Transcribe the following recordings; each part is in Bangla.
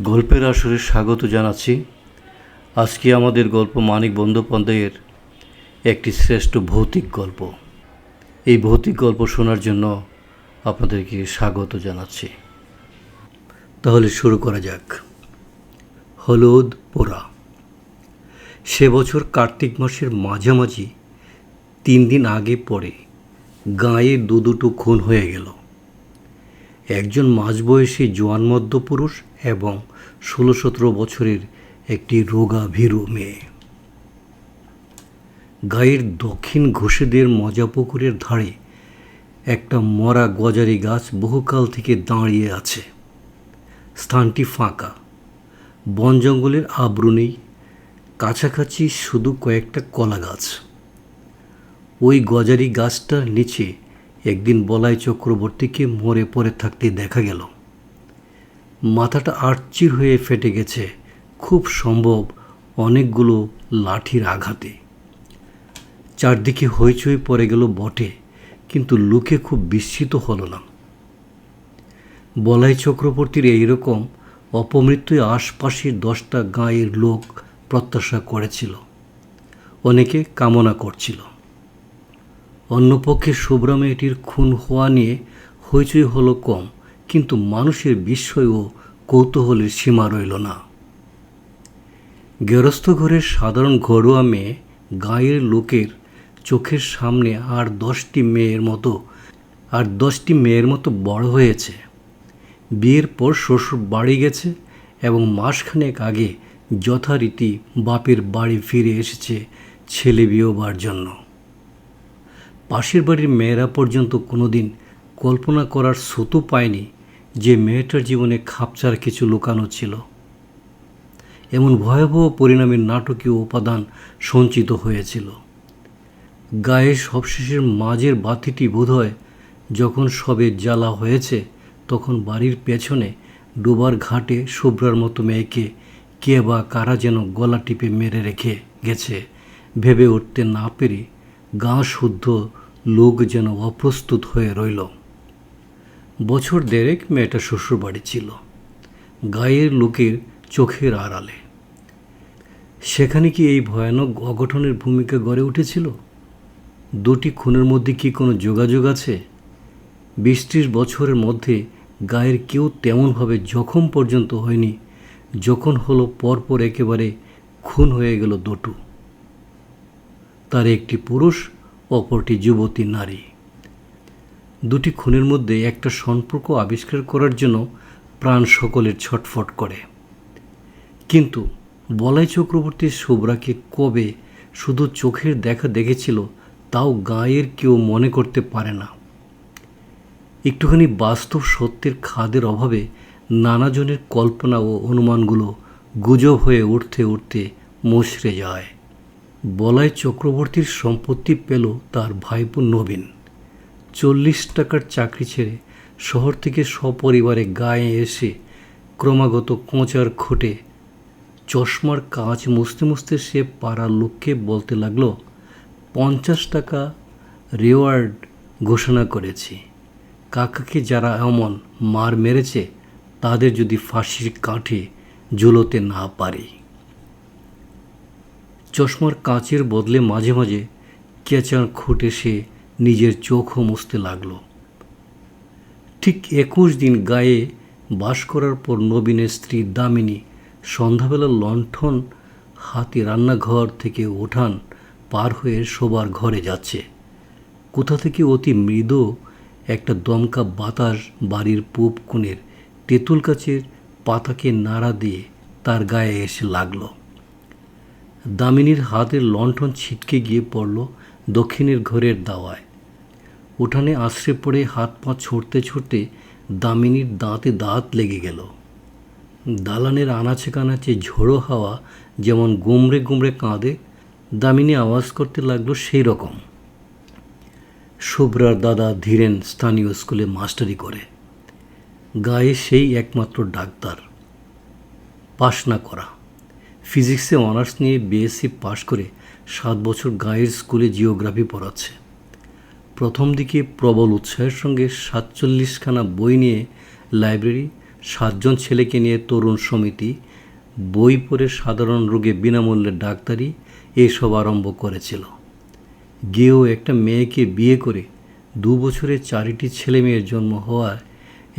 গল্পের আসরে স্বাগত জানাচ্ছি। আজকে আমাদের গল্প মানিক বন্দ্যোপাধ্যায়ের একটি শ্রেষ্ঠ ভৌতিক গল্প। এই ভৌতিক গল্প শোনার জন্য আপনাদেরকে স্বাগত জানাচ্ছি। তাহলে শুরু করা যাক। হলুদ পোড়া। সে বছর কার্তিক মাসের মাঝামাঝি 3 দিন আগে পরে গাঁয়ে দুটো খুন হয়ে গেল। একজন মাঝবয়সী জোয়ান মধ্যপুরুষ এবং 16-17 বছরের একটি রোগা ভীরু মেয়ে। গাঁয়ের দক্ষিণ ঘোষেদের মজাপুকুরের ধারে একটা মরা গজারি গাছ বহুকাল থেকে দাঁড়িয়ে আছে। স্থানটি ফাঁকা, বন জঙ্গলের আবরণেই, কাছাকাছি শুধু কয়েকটা কলা গাছ। ওই গজারি গাছটার নিচে একদিন বলাই চক্রবর্তীকে মরে পড়ে থাকতে দেখা গেল। মাথাটা আড়চির হয়ে ফেটে গেছে, খুব সম্ভব অনেকগুলো লাঠির আঘাতে। চারদিকে হইচই পড়ে গেল বটে, কিন্তু লোকে খুব বিস্মিত হলো না। বলাই চক্রবর্তীর এইরকম অপমৃত্যুই আশপাশের 10টা গাঁয়ের লোক প্রত্যাশা করেছিল, অনেকে কামনা করছিল। অন্যপক্ষে শুভ্রা মেয়েটির খুন হওয়া নিয়ে হইচই হলো কম, কিন্তু মানুষের বিস্ময় ও কৌতূহলের সীমা রইল না। গেরস্থ ঘরের সাধারণ ঘরোয়া মেয়ে গাঁয়ের লোকের চোখের সামনে আর 10টি মেয়ের মতো বড় হয়েছে। বিয়ের পর শ্বশুর বাড়ি গেছে এবং মাসখানেক আগে যথারীতি বাপের বাড়ি ফিরে এসেছে ছেলে বিয়েবার জন্য। পাশের বাড়ির মেয়েরা পর্যন্ত কোনোদিন কল্পনা করার সুতো পায়নি যে মেয়েটার জীবনে খাপছাড়া কিছু লুকানো ছিল। এমন ভয়াবহ পরিণামের নাটকীয় উপাদান সঞ্চিত হয়েছিল। গায়ে সবশেষের মাঝের বাতিটি বোধহয় যখন সবে জ্বালা হয়েছে, তখন বাড়ির পেছনে ডোবার ঘাটে শুভ্রার মতো মেয়েকে কে বা কারা যেন গলা টিপে মেরে রেখে গেছে ভেবে উঠতে না পেরে গাঁ শুদ্ধ লোক যেন অপ্রস্তুত হয়ে রইল। বছর দেড়েক মেয়েটা শ্বশুরবাড়ি ছিল, গাঁয়ের লোকের চোখের আড়ালে। সেখানে কি এই ভয়ানক অঘটনের ভূমিকা গড়ে উঠেছিল? 2টি খুনের মধ্যে কি কোনো যোগাযোগ আছে? 20-30 বছরের মধ্যে গাঁয়ের কেউ তেমনভাবে জখম পর্যন্ত হয়নি, যখন হলো পরপর একেবারে খুন হয়ে গেল 2। তার একটি পুরুষ, অপরটি যুবতী নারী। 2টি খুনের মধ্যে একটা সম্পর্ক আবিষ্কার করার জন্য প্রাণ সকলের ছটফট করে। কিন্তু বলাই চক্রবর্তী শুভ্রাকে কবে শুধু চোখের দেখা দেখেছিল তাও গাঁয়ের কেউ মনে করতে পারে না। একটুখানি বাস্তব সত্যের খাদের অভাবে নানাজনের কল্পনা ও অনুমানগুলো গুজব হয়ে উঠতে উঠতে মুচড়ে যায়। বলাই চক্রবর্তীর সম্পত্তি পেল তার ভাইপো নবীন। 40 টাকার চাকরি ছেড়ে শহর থেকে সপরিবারে গাঁয়ে এসে ক্রমাগত কোঁচার খোটে চশমার কাঁচ মুছতে মুছতে সে পাড়ার লোককে বলতে লাগলো, 50 টাকা রিওয়ার্ড ঘোষণা করেছি। কাকাকে যারা এমন মার মেরেছে তাদের যদি ফাঁসির কাঠে ঝুলোতে না পারি। চশমার কাঁচের বদলে মাঝে মাঝে কেঁচার খোটে সে নিজের চোখও মুছতে লাগলো। ঠিক 21 দিন গায়ে বাস করার পর নবীনের স্ত্রী দামিনী সন্ধ্যাবেলা লণ্ঠন হাতে রান্নাঘর থেকে উঠান পার হয়ে শোবার ঘরে যাচ্ছে। কোথা থেকে অতি মৃদু একটা দমকা বাতাস বাড়ির পূব কোণের তেঁতুল গাছের পাতাকে নাড়া দিয়ে তার গায়ে এসে লাগলো। দামিনীর হাতের লণ্ঠন ছিটকে গিয়ে পড়ল দক্ষিণের ঘরের দাওয়ায়। উঠানে আশ্রে পড়ে হাত পা ছুটতে ছুটতে দামিনীর দাঁতে দাঁত লেগে গেল। দালানের আনাচে কানাচে ঝোড়ো হাওয়া যেমন গুমড়ে গুমড়ে কাঁদে, দামিনী আওয়াজ করতে লাগলো সেই রকম। শুভ্রার দাদা ধীরেন স্থানীয় স্কুলে মাস্টারি করে। গায়ে সেই একমাত্র ডাক্তার, পাশ না করা। ফিজিক্সে অনার্স নিয়ে বিএসসি পাশ করে 7 বছর গাঁয়ের স্কুলে জিওগ্রাফি পড়াচ্ছে। প্রথম দিকে প্রবল উৎসাহের সঙ্গে 47খানা বই নিয়ে লাইব্রেরি 7 জন ছেলেকে নিয়ে তরুণ সমিতি বই পড়ে সাধারণ রোগে বিনামূল্যে ডাক্তারি এসব আরম্ভ করেছিল। গিয়েও একটা মেয়েকে বিয়ে করে 2 বছরে 4টি ছেলে মেয়ের জন্ম হওয়ায়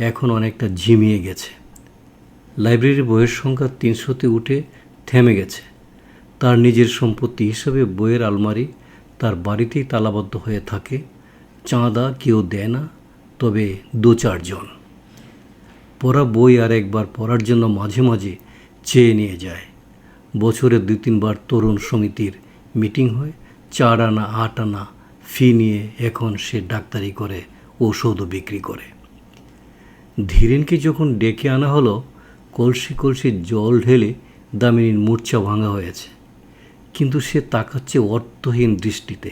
এখন অনেকটা ঝিমিয়ে গেছে। লাইব্রেরির বইয়ের সংখ্যা 300-তে উঠে থেমে গেছে। তার নিজের সম্পত্তি হিসাবে বইয়ের আলমারি তার বাড়িতেই তালাবদ্ধ হয়ে থাকে। চাঁদা কেউ দেয় না, তবে 2-4 জন। পড়া বই আর একবার পড়ার জন্য মাঝে মাঝে চেয়ে নিয়ে যায়। বছরে 2-3 বার তরুণ সমিতির মিটিং হয়। 4 আনা 8 আনা ফি নিয়ে এখন সে ডাক্তারি করে, ঔষধও বিক্রি করে। ধীরেনকে যখন ডেকে আনা হলো, কলসি কলসি জল ঢেলে দামিনীর মূর্ছা ভাঙা হয়েছে, কিন্তু সে তাকাচ্ছে অর্থহীন দৃষ্টিতে,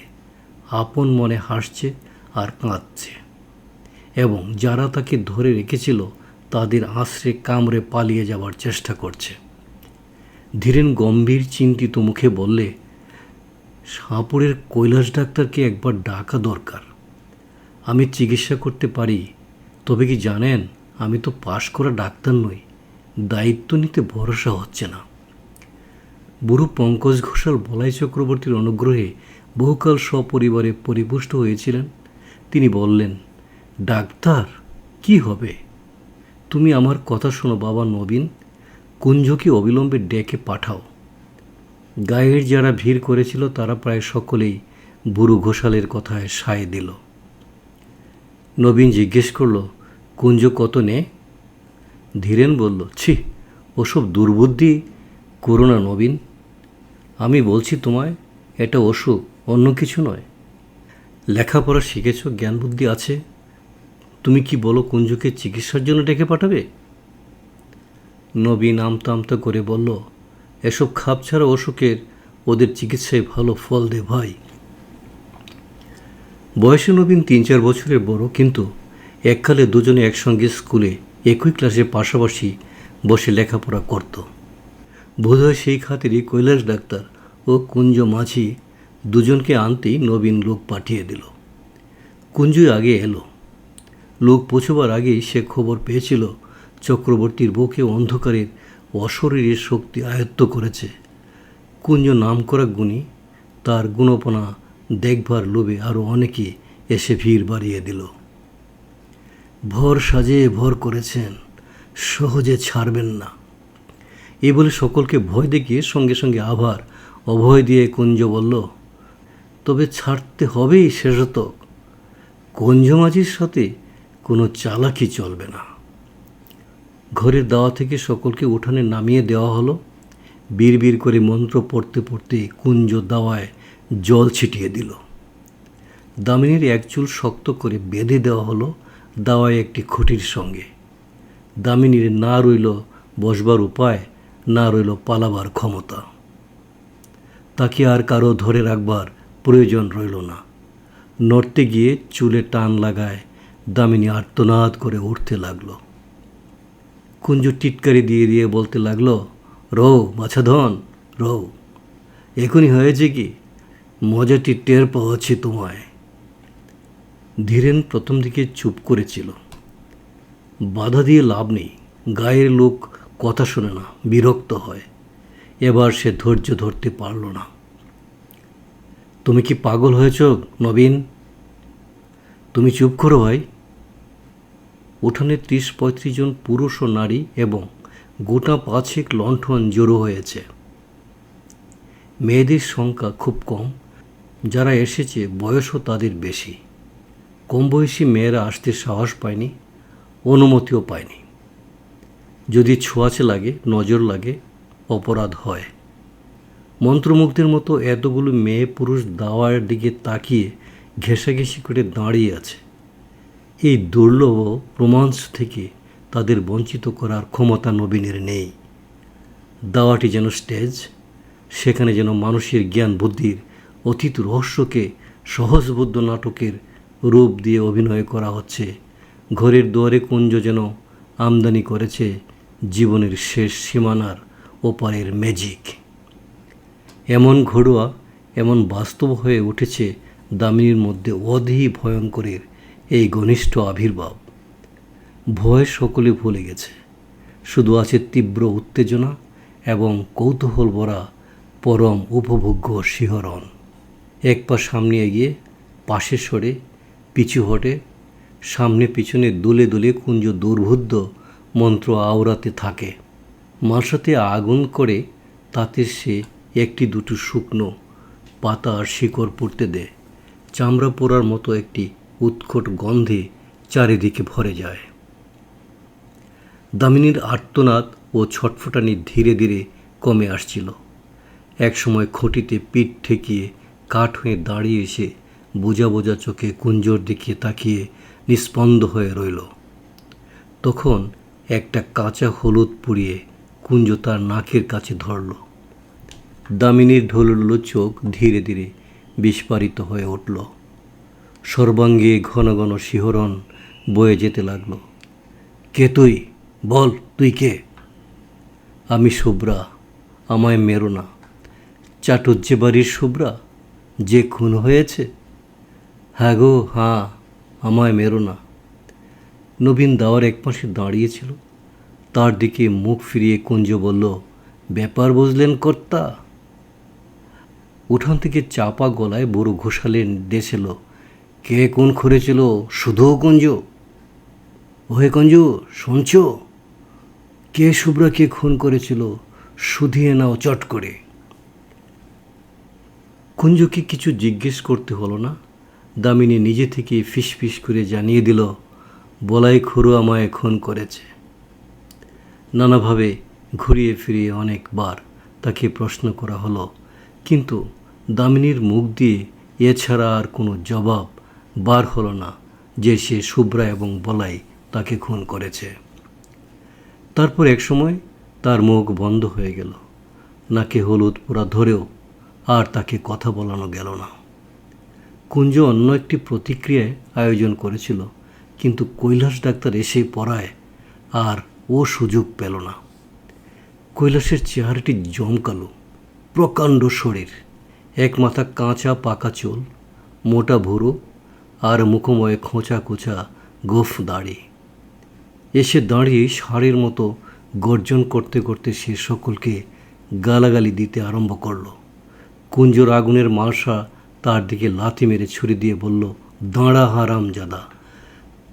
আপন মনে হাসছে আর কাঁদছে, এবং যারা তাকে ধরে রেখেছিল তাদের আশ্রে কামড়ে পালিয়ে যাওয়ার চেষ্টা করছে। ধীরেন গম্ভীর চিন্তিত মুখে বললে, শাহপুরের কৈলাস ডাক্তারকে একবার ডাকা দরকার। আমি চিকিৎসা করতে পারি, তবে কি জানেন, আমি তো পাশ করা ডাক্তার নই, দায়িত্ব নিতে ভরসা হচ্ছে না। বুড়ো পঙ্কজ ঘোষাল বলাই চক্রবর্তীর অনুগ্রহে বহুকাল সপরিবারে পরিপুষ্ট হয়েছিলেন। তিনি বললেন, ডাক্তার কি হবে? তুমি আমার কথা শোনো বাবা নবীন, কুঞ্জকে অবিলম্বে ডেকে পাঠাও। গায়ের যারা ভিড় করেছিল তারা প্রায় সকলেই বুড়ো ঘোষালের কথায় সায় দিল। নবীন জিজ্ঞেস করল, কুঞ্জ কত নে? ধীরেন বলল, ছি, ওসব দুর্বুদ্ধি করো না নবীন। আমি বলছি তোমায়, এটা অসুখ, অন্য কিছু নয়। লেখাপড়া শিখেছ, জ্ঞান বুদ্ধি আছে, তুমি কি বলো কুঞ্জকে চিকিৎসার জন্য ডেকে পাঠাবে? নবীন আমতা আমতা করে বলল, এসব খাপছাড়া অসুখের ওদের চিকিৎসায় ভালো ফল দে ভাই। বয়সে নবীন 3-4 বছরের বড়, কিন্তু এককালে দুজনে একসঙ্গে স্কুলে একই ক্লাসে পাশাপাশি বসে লেখাপড়া করত। বোধহয় সেই খাতিরই কৈলাস ডাক্তার ও কুঞ্জ মাঝি দুজনকে আনতেই নবীন লোক পাঠিয়ে দিল। কুঞ্জই আগে এলো। লোক পৌঁছবার আগেই সে খবর পেয়েছিল চক্রবর্তীর বউকে অন্ধকারের অশরীরের শক্তি আয়ত্ত করেছে। কুঞ্জ নামকরা গুণী, তার গুণপনা দেখবার লোভে আরও অনেকে এসে ভিড় বাড়িয়ে দিল। ভর সাজিয়ে ভর করেছেন, সহজে ছাড়বেন না, এ বলে সকলকে ভয় দেখিয়ে সঙ্গে সঙ্গে আবার অভয় দিয়ে কুঞ্জ বলল, তবে ছাড়তে হবেই শেষতক। কুঞ্জ মাঝির সাথে কোনো চালাকি চলবে না। ঘরের দাওয়া থেকে সকলকে উঠানে নামিয়ে দেওয়া হলো। বিড় করে মন্ত্র পড়তে পড়তে কুঞ্জ দাওয়ায় জল ছিটিয়ে দিল। দামিনীর এক চুল শক্ত করে বেঁধে দেওয়া হলো দাওয়ায় একটি খুঁটির সঙ্গে। দামিনীর না রইল বসবার উপায়, না রইল পালাবার ক্ষমতা। তাকে আর কারো ধরে রাখবার প্রয়োজন রইল না। নড়তে গিয়ে চুলে টান লাগায় দামিনী আর্তনাদ করে উঠতে লাগলো। কুঞ্জ টিটকারি দিয়ে দিয়ে বলতে লাগলো, রৌ বাছাধন রৌ, এখনই হয়েছে কি, মজাটি টের পাওয়াচ্ছি তোমায়। ধীরেন প্রথম দিকে চুপ করেছিল। বাধা দিয়ে লাভ নেই, গায়ের লোক কথা শোনে না, বিরক্ত হয়। এবার সে ধৈর্য ধরতে পারল না। তুমি কি পাগল হয়েছ নবীন? তুমি চুপ করো ভাই। উঠানে 30-35 জন পুরুষ ও নারী এবং গোটা 5 লণ্ঠন জড়ো হয়েছে। মেয়েদের সংখ্যা খুব কম, যারা এসেছে বয়সও তাদের বেশি। কম বয়সী মেয়েরা আসতে সাহস পায়নি, অনুমতিও পায়নি। যদি ছোঁয়াচে লাগে, নজর লাগে, অপরাধ হয়। মন্ত্রমুগ্ধের মতো এতগুলো মেয়ে পুরুষ দাওয়ার দিকে তাকিয়ে ঘেঁষাঘেঁষি করে দাঁড়িয়ে আছে। এই দুর্লভ রোমাঞ্চ থেকে তাদের বঞ্চিত করার ক্ষমতা নবীনের নেই। দাওয়াটি যেন স্টেজ, সেখানে যেন মানুষের জ্ঞান বুদ্ধির অতীত রহস্যকে সহজবোধ্য নাটকের রূপ দিয়ে অভিনয় করা হচ্ছে। ঘরের দুয়ারে কুঞ্জ যেন আমদানি করেছে জীবনের শেষ সীমানার ওপারের ম্যাজিক। এমন ঘরোয়া, এমন বাস্তব হয়ে উঠেছে দামিনীর মধ্যে অধি ভয়ঙ্করের এই ঘনিষ্ঠ আবির্ভাব। ভয় সকলে ভুলে গেছে। শুধু আছে তীব্র উত্তেজনা এবং কৌতূহল ভরা পরম উপভোগ্য শিহরণ। এক পা সামনে এগিয়ে, পাশে সরে, পিছু হটে, সামনে পিছনে দুলে দুলে কুঞ্জ দুর্বোধ্য মন্ত্র আওড়াতে থাকে। মালসাতে আগুন করে তাতে সে একটি দুটো শুকনো পাতা আর শিকড় পড়তে দেয়। চামড়া পোড়ার মতো একটি উৎকট গন্ধে চারিদিকে ভরে যায়। দামিনীর আর্তনাদ ও ছটফটানি ধীরে ধীরে কমে আসছিল। একসময় খুঁটিতে পিঠ ঠেকিয়ে কাঠ হয়ে দাঁড়িয়ে এসে বোঝা বোঝা চোখে কুঞ্জর দিকে তাকিয়ে নিস্পন্দ হয়ে রইল। তখন একটা কাঁচা হলুদ পুড়িয়ে কুঞ্জ তার নাকের কাছে ধরল। দামিনীর ঢোলুলো চোখ ধীরে ধীরে বিস্ফারিত হয়ে উঠল। সর্বাঙ্গে ঘন ঘন শিহরণ বয়ে যেতে লাগলো। কে তুই? বল, তুই কে? আমি শুভ্রা, আমায় মেরো না। চাটুজ্জে বাড়ির শুভ্রা, যে খুন হয়েছে? হ্যাঁ গো, হ্যাঁ, আমায় মেরো না। নবীন দাওয়ার একপাশে দাঁড়িয়েছিল। তার দিকে মুখ ফিরিয়ে কুঞ্জ বলল, ব্যাপার বুঝলেন কর্তা? উঠান থেকে চাপা গলায় বুড়ো ঘোষালের দেশ এলো, কে খুন করেছিল শুধু কুঞ্জ? ওহে কুঞ্জ, শুনছ? কে শুভ্রাকে খুন করেছিল শুধিয়ে নাও চট করে। কুঞ্জকে কিছু জিজ্ঞেস করতে হলো না। দামিনী নিজে থেকে ফিসফিস করে জানিয়ে দিল, বলাই খুড়ো আমায় খুন করেছে। নানাভাবে ঘুরিয়ে ফিরিয়ে অনেকবার তাকে প্রশ্ন করা হলো, কিন্তু দামিনীর মুখ দিয়ে এছাড়া আর কোনো জবাব বার হলো না যে সে শুভ্রা এবং বলাই তাকে খুন করেছে। তারপর একসময় তার মুখ বন্ধ হয়ে গেল। নাকে হলুদ পোড়া ধরেও আর তাকে কথা বলানো গেল না। কুঞ্জ অন্য একটি প্রতিক্রিয়ায় আয়োজন করেছিল, কিন্তু কৈলাস ডাক্তার এসে পড়ায় আর ও সুযোগ পেল না। কৈলাসের চেহারাটি জমকালো, প্রকাণ্ড শরীর, এক মাথা কাঁচা পাকা চুল, মোটা ভুরু আর মুখময় খোঁচা খোঁচা গোফ দাড়ি। এসে দাঁড়িয়ে ষাঁড়ের মতো গর্জন করতে করতে সে সকলকে গালাগালি দিতে আরম্ভ করল। কুঞ্জর আগুনের মালসা তার দিকে লাথি মেরে ছুরি দিয়ে বলল, দাঁড়া হারামজাদা,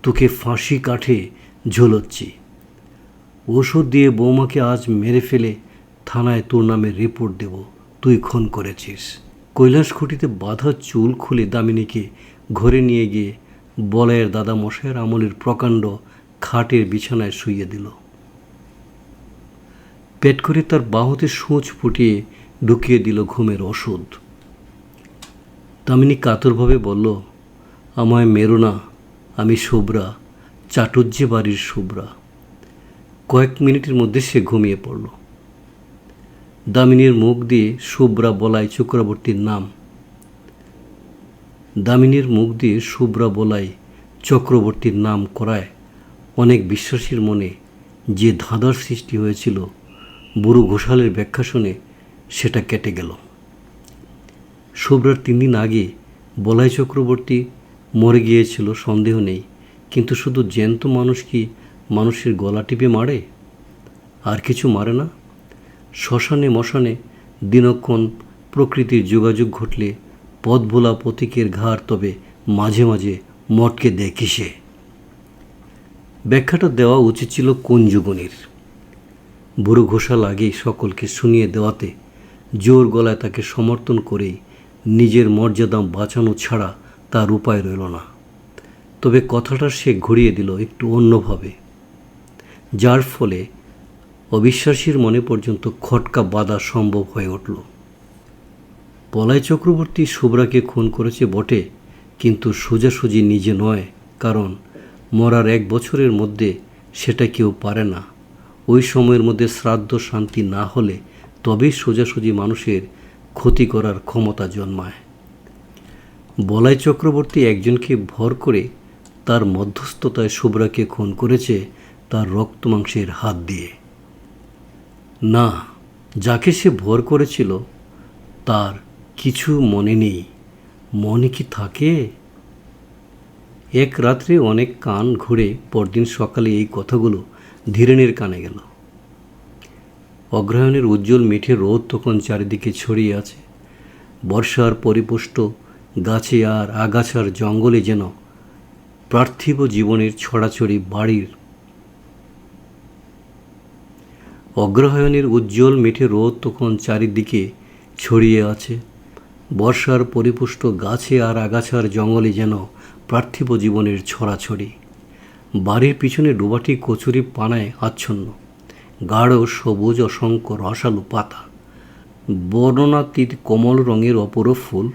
তোকে ফাঁসি কাঠে ঝোলাচ্ছি। ওষুধ দিয়ে বৌমাকে আজ মেরে ফেলে থানায় তোর নামে রিপোর্ট দেব, তুই খুন করেছিস। কৈলাস খুঁটিতে বাঁধা চুল খুলে দামিনীকে ঘরে নিয়ে গিয়ে বলাইয়ের দাদা মশাইয়ের আমলের প্রকাণ্ড খাটের বিছানায় শুইয়ে দিল। পেট করে তার বাহুতে সূঁচ ফুটিয়ে ঢুকিয়ে দিল ঘুমের ওষুধ। দামিনী কাতরভাবে বলল, আমায় মেরো না, আমি শুভ্রা, চাটুজ্জে বাড়ির শুভ্রা। কয়েক মিনিটের মধ্যে সে ঘুমিয়ে পড়ল। দামিনীর মুখ দিয়ে শুভ্রা বলাই চক্রবর্তীর নাম চক্রবর্তীর নাম করায় অনেক বিশ্বাসীর মনে যে ধাঁধার সৃষ্টি হয়েছিল, বুড়ো ঘোষালের ব্যাখ্যা শুনে সেটা কেটে গেল। শুভ্রার 3 দিন আগে বলাই চক্রবর্তী মরে গিয়েছিল সন্দেহ নেই, কিন্তু শুধু জ্যান্ত মানুষ কি মানুষের গলা টিপে মারে? আর কিছু মারে না? শ্মশানে মশানে দিনক্ষণ প্রকৃতির যোগাযোগ ঘটলে পথ ভোলা পথিকের ঘাড় তবে মাঝে মাঝে মটকে দেয় কিসে? ব্যাখ্যাটা দেওয়া উচিত ছিল কুঞ্জগুণীর। বুড়ো ঘোষাল আগেই সকলকে শুনিয়ে দেওয়াতে জোর গলায় তাকে সমর্থন করেই নিজের মর্যাদা বাঁচানো ছাড়া তার উপায় রইল না। তবে কথাটা সে ঘুরিয়ে দিল একটু অন্যভাবে, যার ফলে অবিশ্বাসীর মনে পর্যন্ত খটকা বাঁধা সম্ভব হয়ে উঠল। বলাই চক্রবর্তী শুভ্রাকে খুন করেছে বটে, কিন্তু সোজাসুজি নিজে নয়, কারণ মরার 1 বছরের মধ্যে সেটা কেউ পারে না। ওই সময়ের মধ্যে শ্রাদ্ধ শান্তি না হলে তবেই সোজাসুজি মানুষের ক্ষতি করার ক্ষমতা জন্মায়। বলাই চক্রবর্তী একজনকে ভর করে তার মধ্যস্থতায় শুভ্রাকে খুন করেছে তার রক্ত মাংসের হাত দিয়ে। না, যাকে সে ভর করেছিল তার কিছু মনে নেই। মনে কি থাকে? এক রাত্রে অনেক কান ঘুরে পরদিন সকালে এই কথাগুলো ধীরেনের কানে গেল। অগ্রহায়ণের উজ্জ্বল মিঠে রোদ তখন চারিদিকে ছড়িয়ে আছে। বর্ষার পরিপুষ্ট গাছে আর আগাছার জঙ্গলে যেন পার্থিব জীবনের ছড়াছড়ি বাড়ির। অগ্রহায়ণের উজ্জ্বল মিঠে রোদ তখন চারিদিকে ছড়িয়ে আছে। বর্ষার পরিপুষ্ট গাছে আর আগাছার জঙ্গলে যেন পার্থিব জীবনের ছড়াছড়ি। বাড়ির পিছনে ডোবাটি কচুরি পানায় আচ্ছন্ন। গাঢ় সবুজ অসংখ্য রসালো পাতা, বর্ণনাতীত কমল রঙের অপরূপ ফুল।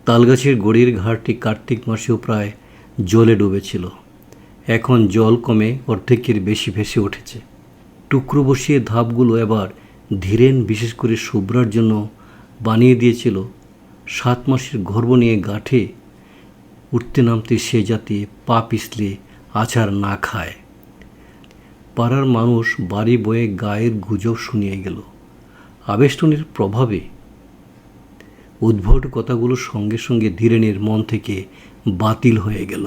তালগাছের গড়ির ঘাটটি কার্তিক মাসেও প্রায় জলে ডুবেছিল। এখন জল কমে অর্ধেকের বেশি ভেসে উঠেছে। টুকরো বসিয়ে ধাপগুলো এবার ধীরেন বিশেষ করে শুভ্রার জন্য বানিয়ে দিয়েছিল 7 মাসের গর্ভ নিয়ে গাঠে উঠতে নামতে সে যাতে পা পিছলে আছাড় না খায়। পাড়ার মানুষ বাড়ি বয়ে গায়ের গুজব শুনিয়ে গেল। আবেষ্টনীর প্রভাবে উদ্ভট কথাগুলো সঙ্গে সঙ্গে ধীরেনের মন থেকে বাতিল হয়ে গেল।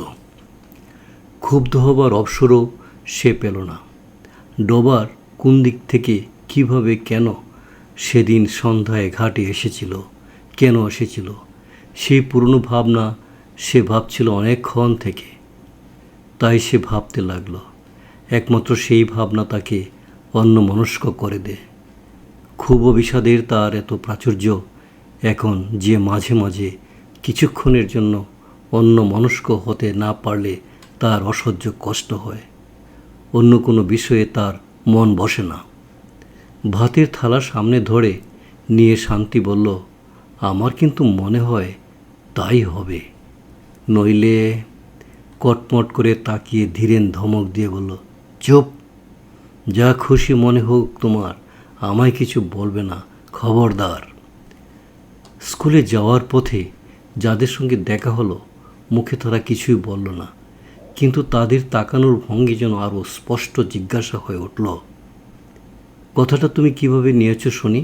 ক্ষুব্ধ হবার অবসরও সে পেল না। ডোবার কোন দিক থেকে, কিভাবে, কেন সেদিন সন্ধ্যায় ঘাটে এসেছিল, কেন এসেছিল, সেই পুরনো ভাবনা সে ভাবছিল অনেকক্ষণ থেকে। তাই সে ভাবতে লাগলো। একমাত্র সেই ভাবনা তাকে অন্যমনস্ক করে দেয়। ক্ষোভ ও বিষাদের তার এত প্রাচুর্য এখন যে মাঝে মাঝে কিছুক্ষণের জন্য অন্যমনস্ক হতে না পারলে তার অসহ্য কষ্ট হয়। অন্য কোনো বিষয়ে তার মন বসে না। ভাতের থালা সামনে ধরে নিয়ে শান্তি বলল, আমার কিন্তু মনে হয় তাই হবে, নইলে। কটমট করে তাকিয়ে ধীরেন ধমক দিয়ে বলল, চুপ, যা খুশি মনে হোক তোমার, আমায় কিছু বলবে না, খবরদার। স্কুলে যাওয়ার পথে যাদের সঙ্গে দেখা হলো মুখে তারা কিছুই বলল না, কিন্তু তাদের তাকানোর ভঙ্গি যেন আরও স্পষ্ট জিজ্ঞাসা হয়ে উঠল, কথাটা তুমি কিভাবে নিয়েছ শুনি?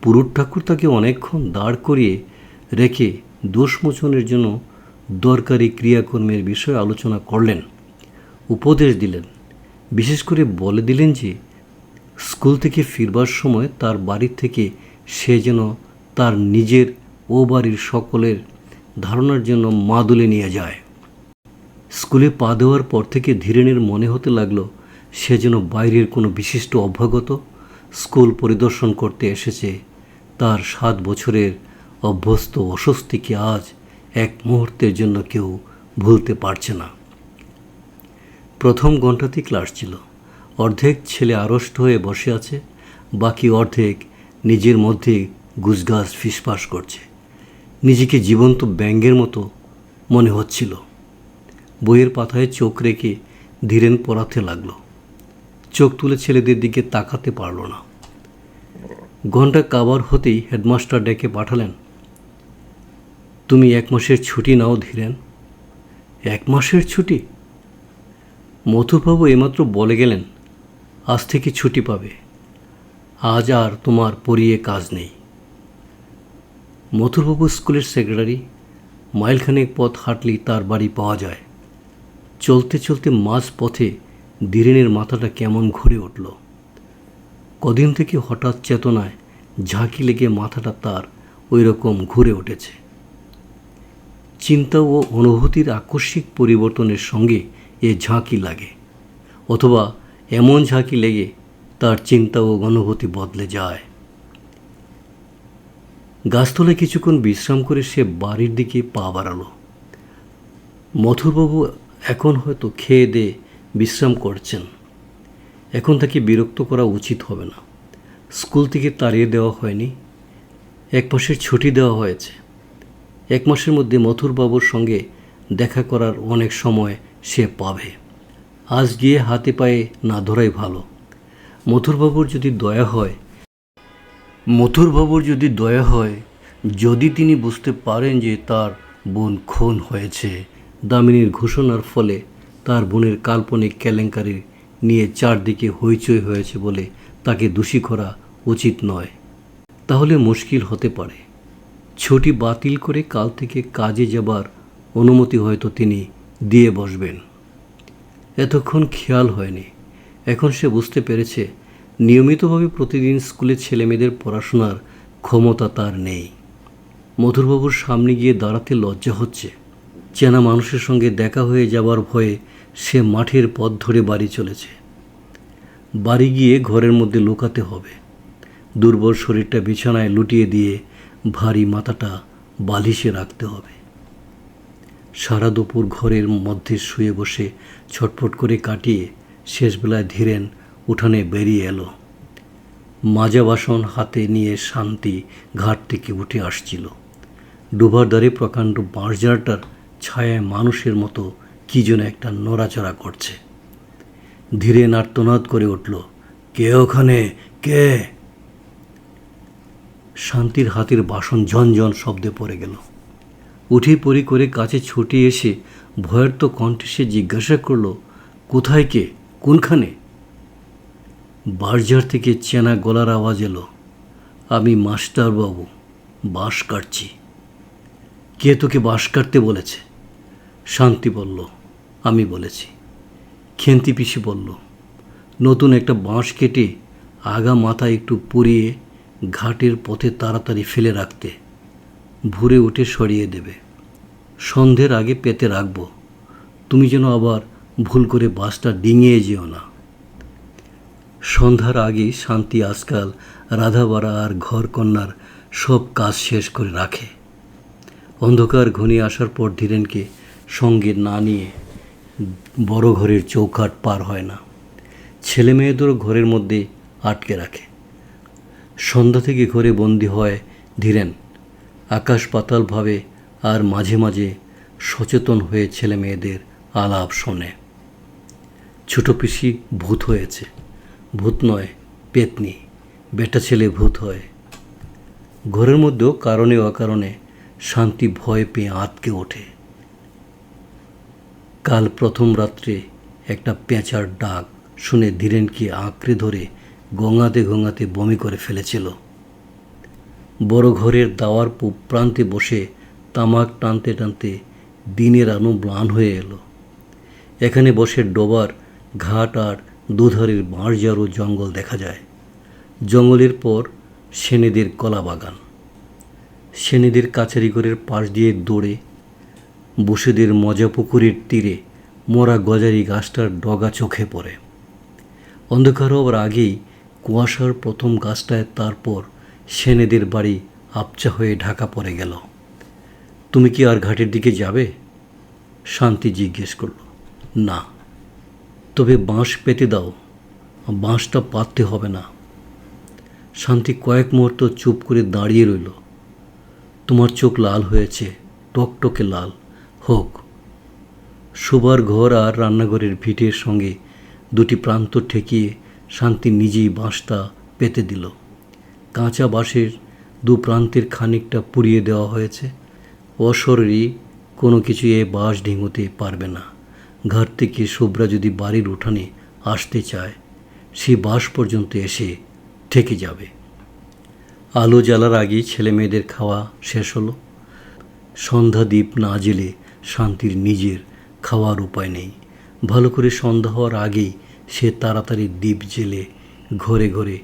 পুরুত ঠাকুর তাকে অনেকক্ষণ দাঁড় করিয়ে রেখে দোষমোচনের জন্য দরকারি ক্রিয়াকর্মের বিষয়ে আলোচনা করলেন, উপদেশ দিলেন। বিশেষ করে বলে দিলেন যে স্কুল থেকে ফিরবার সময় তার বাড়ি থেকে সে যেন তার নিজের ও বাড়ির সকলের ধারণার জন্য মাদুলে নিয়ে যায়। স্কুলে পা দেওয়ার পর থেকে ধীরেনের মনে হতে লাগলো সে যেন বাইরের কোনো বিশিষ্ট অভ্যাগত স্কুল পরিদর্শন করতে এসেছে। তার 7 বছরের অভ্যস্ত অস্বস্তিকে আজ এক মুহূর্তের জন্য কেউ ভুলতে পারছে না। প্রথম ঘণ্টাতেই ক্লাস ছিল। অর্ধেক ছেলে আড়ষ্ট হয়ে বসে আছে, বাকি অর্ধেক নিজের মধ্যে গুজগাছ ফিসফাস করছে। নিজেকে জীবন্ত ব্যাঙের মতো মনে হচ্ছিল। বইয়ের পাতায় চোখ রেখে ধীরেন পড়াতে লাগলো। চোখ তুলে ছেলেদের দিকে তাকাতে পারল না। ঘণ্টা কাবার হতেই হেডমাস্টার ডেকে পাঠালেন, তুমি 1 মাসের ছুটি নাও ধীরেন। 1 মাসের ছুটি? মথুরবাবু এইমাত্র বলে গেলেন আজ থেকে ছুটি পাবে, আজ আর তোমার পড়িয়ে কাজ নেই। মথুরবাবু স্কুলের সেক্রেটারি। মাইলখানেক পথ হাঁটলেই তার বাড়ি পাওয়া যায়। চলতে চলতে মাঝ পথে ধীরেনের মাথাটা কেমন ঘুরে উঠল। কদিন থেকে হঠাৎ চেতনায় ঝাঁকি লেগে মাথাটা তার ওই রকম ঘুরে উঠেছে। চিন্তা ও অনুভূতির আকস্মিক পরিবর্তনের সঙ্গে এ ঝাঁকি লাগে, অথবা এমন ঝাঁকি লেগে তার চিন্তা ও অনুভূতি বদলে যায়। গাছতলায় কিছুক্ষণ বিশ্রাম করে সে বাড়ির দিকে পা বাড়ালো। মথুরবাবু এখন হয়তো খেয়ে দিয়ে বিশ্রাম করছেন। এখন তাকে বিরক্ত করা উচিত হবে না। স্কুল থেকে তাড়িয়ে দেওয়া হয়নি, 1 মাসের ছুটি দেওয়া হয়েছে। 1 মাসের মধ্যে মথুরবাবুর সঙ্গে দেখা করার অনেক সময় সে পাবে। আজ গিয়ে হাতে পায়ে না ধরাই ভালো। মথুরবাবুর যদি দয়া হয়, যদি তিনি বুঝতে পারেন যে তার বোন খুন হয়েছে, দামিনীর ঘোষণার ফলে তার বোনের কাল্পনিক কেলেঙ্কারি নিয়ে চারদিকে হইচই হয়েছে বলে তাকে দোষী করা উচিত নয়, তাহলে মুশকিল হতে পারে। ছুটি বাতিল করে কাল থেকে কাজে যাবার অনুমতি হয়তো তিনি দিয়ে বসবেন। এতক্ষণ খেয়াল হয়নি। এখন সে বুঝতে পেরেছে নিয়মিতভাবে প্রতিদিন স্কুলে ছেলেমেয়েদের পড়াশোনার ক্ষমতা তার নেই। মধুরবাবুর সামনে গিয়ে দাঁড়াতে লজ্জা হচ্ছে। চেনা মানুষের সঙ্গে দেখা হয়ে যাবার ভয়ে সে মাঠের পথ ধরে বাড়ি চলেছে। বাড়ি গিয়ে ঘরের মধ্যে লুকাতে হবে। দুর্বল শরীরটা বিছানায় লুটিয়ে দিয়ে ভারী মাথাটা বালিশে রাখতে হবে। সারা দুপুর ঘরের মধ্যে শুয়ে বসে ছটফট করে কাটিয়ে শেষবেলায় ধীরেন উঠানে বেরিয়ে এলো। মাজা বাসন হাতে নিয়ে শান্তি ঘাট থেকে উঠে আসছিল। ডোবার ধারে প্রকাণ্ড বাঁশঝাড়টার ছায়ায় মানুষের মতো কী যেন একটা নড়াচড়া করছে। ধীরেন আর্তনাদ করে উঠল, কে ওখানে, কে? শান্তির হাতের বাসন ঝনঝন শব্দে পড়ে গেল। উঠে পড়ি করে কাছে ছুটে এসে ভয়ের তো কণ্ঠে সে জিজ্ঞাসা করল, কোথায় কে, কোনখানে? বাঁশঝাড় থেকে চেনা গলার আওয়াজ এলো, আমি মাস্টারবাবু, বাঁশ কাটছি। কে তোকে বাঁশ কাটতে বলেছে? শান্তি বলল, আমি বলেছি। খেন্তি পিসি বলল, নতুন একটা বাঁশ কেটে আগা মাথা একটু পুড়িয়ে ঘাটের পথে তাড়াতাড়ি ফেলে রাখতে, ভোরে উঠে সরিয়ে দেবে, সন্ধ্যের আগে পেতে রাখবো, তুমি যেন আবার ভুল করে বাসটা ডিঙিয়ে যেও না। সন্ধ্যার আগেই শান্তি আজকাল রাধাবাড়া আর ঘরকন্যার সব কাজ শেষ করে রাখে। অন্ধকার ঘনিয়ে আসার পর ধীরেনকে সঙ্গে না নিয়ে বড় ঘরের চৌকাঠ পার হয় না। ছেলে মেয়েদেরও ঘরের মধ্যে আটকে রাখে। সন্ধ্যা থেকে ঘরে বন্দি হয় ধীরেন, আকাশ পাতালভাবে, আর মাঝে মাঝে সচেতন হয়ে ছেলে মেয়েদের আলাপ শোনে। ছোট পিসি ভূত হয়েছে, ভূত নয় পেতনি, বেটা ছেলে ভূত হয়। ঘরের মধ্যেও কারণে অকারণে শান্তি ভয় পেয়ে আঁতকে ওঠে। কাল প্রথম রাত্রে একটা পেঁচার ডাক শুনে ধীরেনকে আঁকড়ে ধরে গঙাতে গঙাতে বমি করে ফেলেছিল। বড় ঘরের দাওয়ার পূব প্রান্তে বসে তামাক টানতে টানতে দিনের আলো ম্লান হয়ে এলো। এখানে বসে ডোবার ঘাট আর দুধারের বাঁশঝাড় ও জঙ্গল দেখা যায়। জঙ্গলের পর সেনেদের কলা বাগান। সেনেদের কাছারি ঘরের পাশ দিয়ে দৌড়ে বসেদের মজা পুকুরের তীরে মরা গজারি গাছটার ডগা চোখে পড়ে। অন্ধকার হওয়ার আগেই কুয়াশার প্রথম গাছটায়, তারপর সেনেদের বাড়ি আবছা হয়ে ঢাকা পড়ে গেল। তুমি কি আর ঘাটের দিকে যাবে? শান্তি জিজ্ঞেস করল। না। তবে বাঁশ পেতে দাও, বাঁশটা পাততে হবে না। শান্তি কয়েক মুহূর্ত চুপ করে দাঁড়িয়ে রইল। তোমার চোখ লাল হয়েছে, টকটকে লাল, হোক। শোবার ঘর আর রান্নাঘরের ভিটের সঙ্গে দুটি প্রান্ত ঠেকিয়ে শান্তি নিজেই বাঁশটা পেতে দিল। কাঁচা বাঁশের দু প্রান্তের খানিকটা পুড়িয়ে দেওয়া হয়েছে। অশরীরী কোনো কিছু এ বাঁশ ডিঙোতে পারবে না। ঘাট থেকে শুভ্রা যদি বাড়ির উঠানে আসতে চায়, সে বাঁশ পর্যন্ত এসে ঠেকে যাবে। আলো জ্বালার আগেই ছেলে মেয়েদের খাওয়া শেষ হলো। সন্ধ্যা দ্বীপ না জেলে শান্তির নিজের খাওয়ার উপায় নেই। ভালো করে সন্ধ্যা হওয়ার আগেই সে তাড়াতাড়ি দ্বীপ জেলে ঘরে ঘরে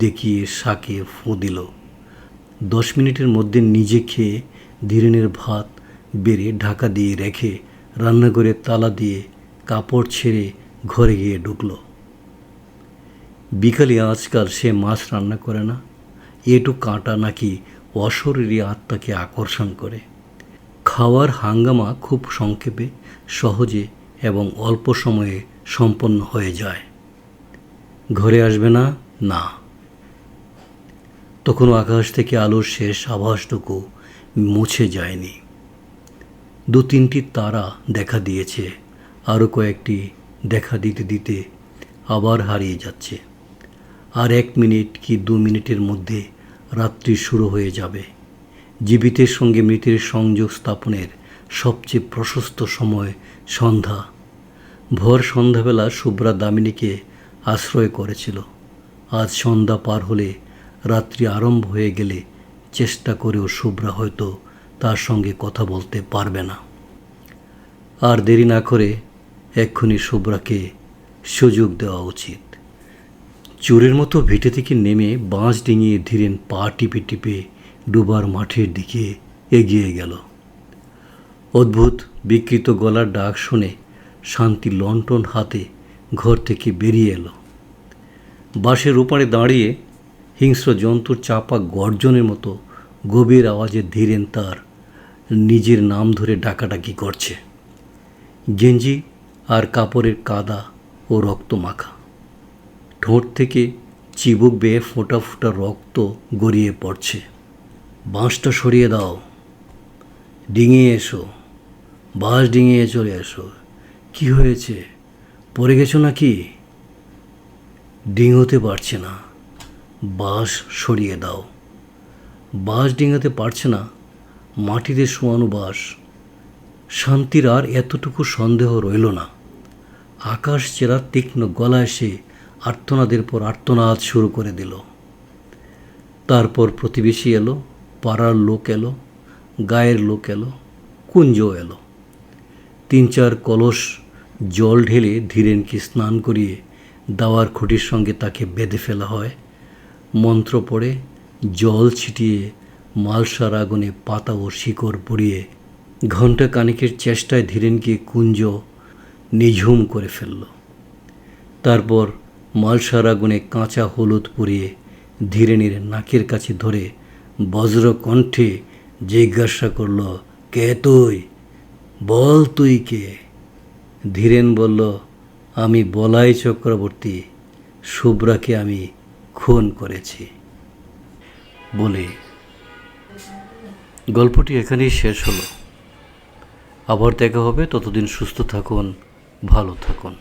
দেখিয়ে শাকে ফোঁ দিল। 10 মিনিটের মধ্যে নিজে খেয়ে ধীরেনের ভাত বেড়ে ঢাকা দিয়ে রেখে রান্নাঘরে তালা দিয়ে কাপড় ছেড়ে ঘরে গিয়ে ঢুকল। বিকালে আজকাল সে মাছ রান্না করে না। এটু কাঁটা নাকি অশরীরী আত্মাকে আকর্ষণ করে। খাওয়ার হাঙ্গামা খুব সংক্ষেপে, সহজে এবং অল্প সময়ে সম্পন্ন হয়ে যায়। ঘরে আসবে না? না। তখনও আকাশ থেকে আলোর শেষ আভাসটুকু মুছে যায়নি। 2-3টি তারা দেখা দিয়েছে, আরও কয়েকটি দেখা দিতে দিতে আবার হারিয়ে যাচ্ছে। আর 1 মিনিট কি 2 মিনিটের মধ্যে রাত্রি শুরু হয়ে যাবে। জীবিতের সঙ্গে মৃতের সংযোগ স্থাপনের সবচেয়ে প্রশস্ত সময় সন্ধ্যা। ভোর সন্ধ্যাবেলা শুভ্রা দামিনীকে আশ্রয় করেছিল। আজ সন্ধ্যা পার হলে, রাত্রি আরম্ভ হয়ে গেলে চেষ্টা করেও শুভ্রা হয়তো তার সঙ্গে কথা বলতে পারবে না। আর দেরি না করে এক্ষুনি শুভ্রাকে সুযোগ দেওয়া উচিত। চোরের মতো ভিটে থেকে নেমে বাঁশ ডিঙিয়ে ধীরেন পা টিপে টিপে ডুবার মাঠের দিকে এগিয়ে গেল। অদ্ভুত বিকৃত গলার ডাক শুনে শান্তি লণ্ঠন হাতে ঘর থেকে বেরিয়ে এলো। বাঁশের ওপারে দাঁড়িয়ে হিংস্র জন্তুর চাপা গর্জনের মতো গভীর আওয়াজে ধীরেন তার নিজের নাম ধরে ডাকাডাকি করছে। গেঞ্জি আর কাপড়ের কাদা ও রক্ত মাখা, ঠোঁট থেকে চিবুক বেয়ে ফোঁটা ফোঁটা রক্ত গড়িয়ে পড়ছে। বাঁশটা সরিয়ে দাও, ডিঙিয়ে এসো, বাঁশ ডিঙিয়ে চলে এসো। কি হয়েছে, পড়ে গেছো নাকি? ডিঙোতে পারছে না, বাঁশ সরিয়ে দাও। বাঁশ ডিঙাতে পারছে না, মাটিতে শোয়ানো বাঁশ। শান্তির আর এতটুকু সন্দেহ রইল না। আকাশ চেরা তীক্ষ্ণ গলায় সে আর্তনাদের পর আর্তনাদ শুরু করে দিল। তারপর প্রতিবেশী এলো, পাড়ার লোক এলো, গায়ের লোক এলো, কুঞ্জ এলো। 3-4 কলস জল ঢেলে ধীরেনকে স্নান করিয়ে দাওয়ার খুঁটির সঙ্গে তাকে বেঁধে ফেলা হয়। মন্ত্র পড়ে জল ছিটিয়ে মালসার আগুনে পাতা ও শিকড় পুড়িয়ে ঘণ্টা কানিকের চেষ্টায় ধীরেনকে কুঞ্জ নিঝুম করে ফেলল। তারপর মালসার আগুনে কাঁচা হলুদ পুড়িয়ে ধীরেনের নাকের কাছে ধরে বজ্র কণ্ঠে জিজ্ঞাসা করল, কে তুই? বল তুই কে? ধীরেন বলল, আমি বলাই চক্রবর্তী, শুভ্রাকে আমি খুন করেছি। বলে গল্পটি এখানেই শেষ হলো। আবার দেখা হবে, ততদিন সুস্থ থাকুন, ভালো থাকুন।